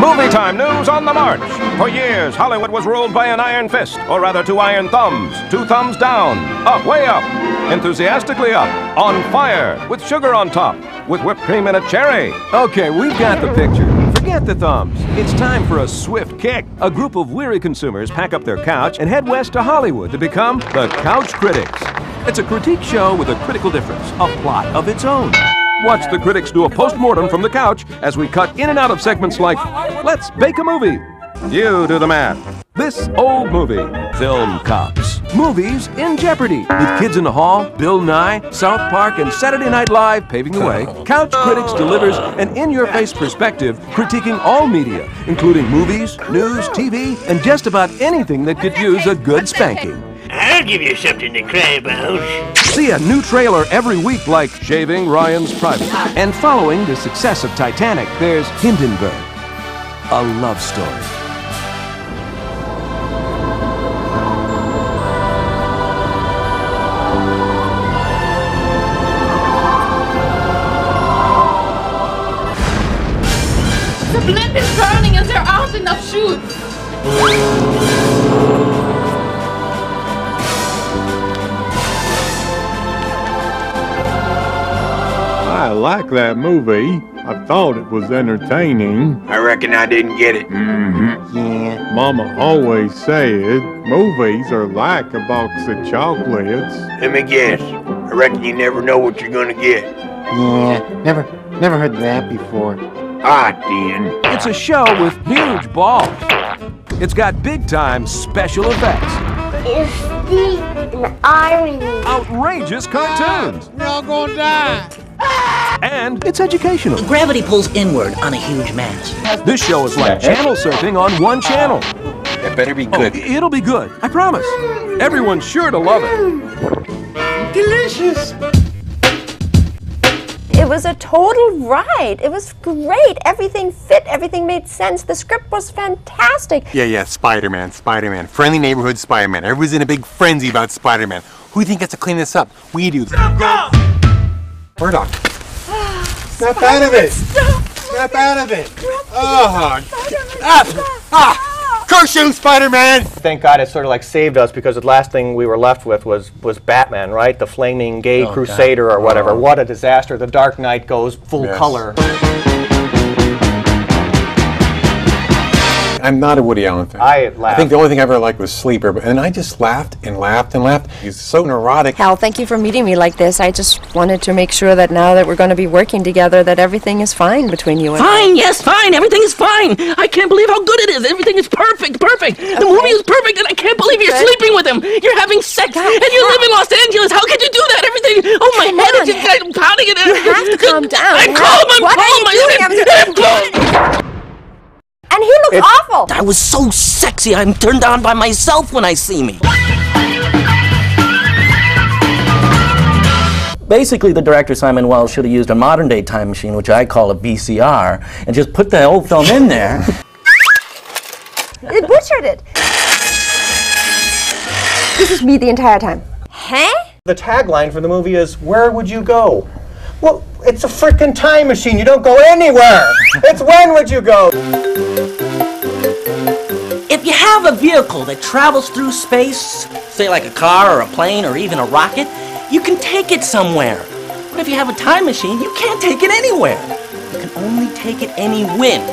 Movie time news on the march. For years, Hollywood was ruled by an iron fist, or rather 2 iron thumbs. 2 thumbs down, up, way up, enthusiastically up, on fire, with sugar on top, with whipped cream and a cherry. Okay, we've got the picture. Forget the thumbs. It's time for a swift kick. A group of weary consumers pack up their couch and head west to Hollywood to become the Couch Critics. It's a critique show with a critical difference, a plot of its own. Watch the critics do a post-mortem from the couch as we cut in and out of segments like, let's bake a movie. You do the math. This old movie, Film Cops. Movies in jeopardy. With Kids in the Hall, Bill Nye, South Park, and Saturday Night Live paving the way, Couch Critics delivers an in-your-face perspective critiquing all media, including movies, news, TV, and just about anything that could use a good spanking. I'll give you something to cry about. See a new trailer every week like Shaving Ryan's Private. And following the success of Titanic, there's Hindenburg, a love story. The blimp is burning and there aren't enough shoots. I like that movie. I thought it was entertaining. I reckon I didn't get it. Yeah. Mama always said movies are like a box of chocolates. Let me guess. I reckon you never know what you're gonna get. Yeah, never heard that before. Ah, then. It's a show with huge balls. It's got big-time special effects. It's deep and irony. Outrageous cartoons. We're all gonna die. And it's educational. Gravity pulls inward on a huge mass. This show is like channel surfing on one channel. That better be good. It'll be good, I promise. Everyone's sure to love it. Delicious. It was a total ride. It was great. Everything fit. Everything made sense. The script was fantastic. Yeah, Spider-Man. Friendly neighborhood Spider-Man. Everyone's in a big frenzy about Spider-Man. Who do you think has to clean this up? We do. Murdoch. Snap out of it. Snap out of it. Curse you, Spider-Man! Thank God it sort of like saved us, because the last thing we were left with was Batman, right? The flaming gay crusader or whatever. What a disaster. The Dark Knight goes full color. I'm not a Woody Allen fan. I laughed. I think the only thing I ever liked was Sleeper, and I just laughed and laughed and laughed. He's so neurotic. Hal, thank you for meeting me like this. I just wanted to make sure that now that we're going to be working together, that everything is fine between you and Fine, yes, fine. Everything is fine. I can't believe how good it is. Everything is perfect. The movie is perfect, and I can't believe you're sleeping with him. You're having sex, and you live in Los Angeles. How could you do that? Everything. Oh, my head is just kind of pounding it. You have to calm down. I'm calm. I'm calm. And he looks awful. I was so sexy. I'm turned on by myself when I see me. Basically, the director, Simon Wells, should have used a modern-day time machine, which I call a VCR, and just put the old film in there. It butchered it. This is me the entire time. Huh? The tagline for the movie is, "Where would you go?" Well, it's a frickin' time machine. You don't go anywhere. It's when would you go? If you have a vehicle that travels through space, say like a car or a plane or even a rocket, you can take it somewhere. But if you have a time machine, you can't take it anywhere. You can only take it any when.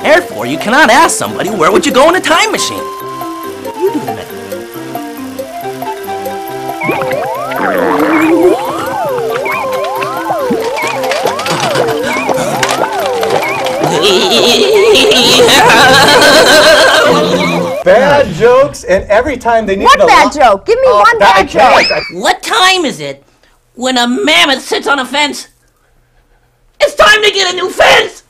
Therefore, you cannot ask somebody, where would you go in a time machine? You do the math. Bad jokes, and every time they need What bad joke? Give me one bad joke. What time is it when a mammoth sits on a fence? It's time to get a new fence!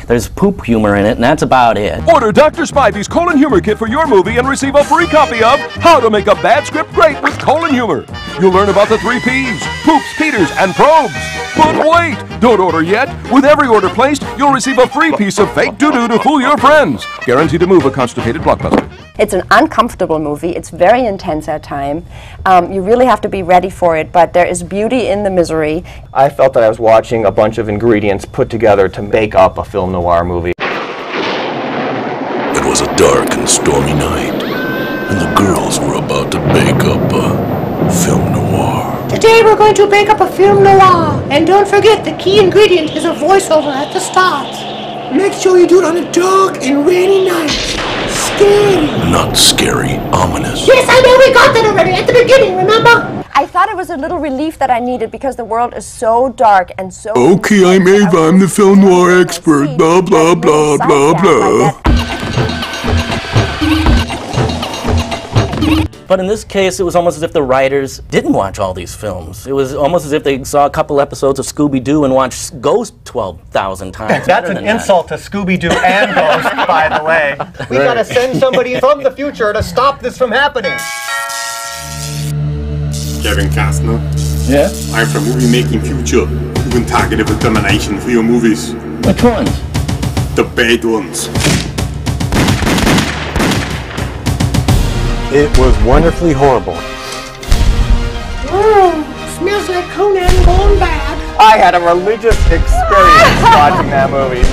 There's poop humor in it, and that's about it. Order Dr. Spivey's Colon Humor Kit for your movie and receive a free copy of How to Make a Bad Script Great with Colon Humor. You'll learn about the 3 Ps, Poops, Peters, and Probes. But wait! Don't order yet. With every order placed, you'll receive a free piece of fake doo-doo to fool your friends. Guaranteed to move a constipated blockbuster. It's an uncomfortable movie. It's very intense at times. You really have to be ready for it, but there is beauty in the misery. I felt that I was watching a bunch of ingredients put together to make up a film noir movie. It was a dark and stormy night, and the girls were about to bake up a film noir. Today we're going to bake up a film noir, and don't forget the key ingredient is a voiceover at the start. Make sure you do it on a dark and rainy night. Scary. Not scary, ominous. Yes, I know, we got that already at the beginning, remember? I thought it was a little relief that I needed because the world is so dark and so... Okay, I'm Ava, I'm the film noir expert, blah, blah, blah, blah, blah. But in this case, it was almost as if the writers didn't watch all these films. It was almost as if they saw a couple episodes of Scooby-Doo and watched Ghost 12,000 times. That's an insult to Scooby-Doo and Ghost, by the way. We gotta send somebody from the future to stop this from happening. Kevin Costner. Yeah? I'm from Movie Making Future. You can target a determination for your movies. Which ones? The bad ones. It was wonderfully horrible. Smells like Conan gone bad. I had a religious experience watching that movie.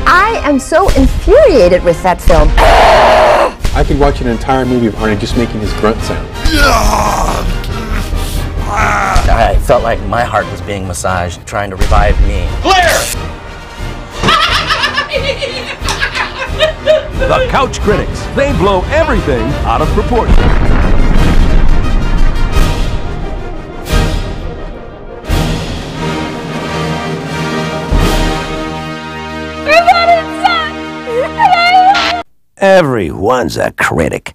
I am so infuriated with that film. I could watch an entire movie of Arnie just making his grunt sound. I felt like my heart was being massaged, trying to revive me. The Couch Critics. They blow everything out of proportion. Everyone's a critic.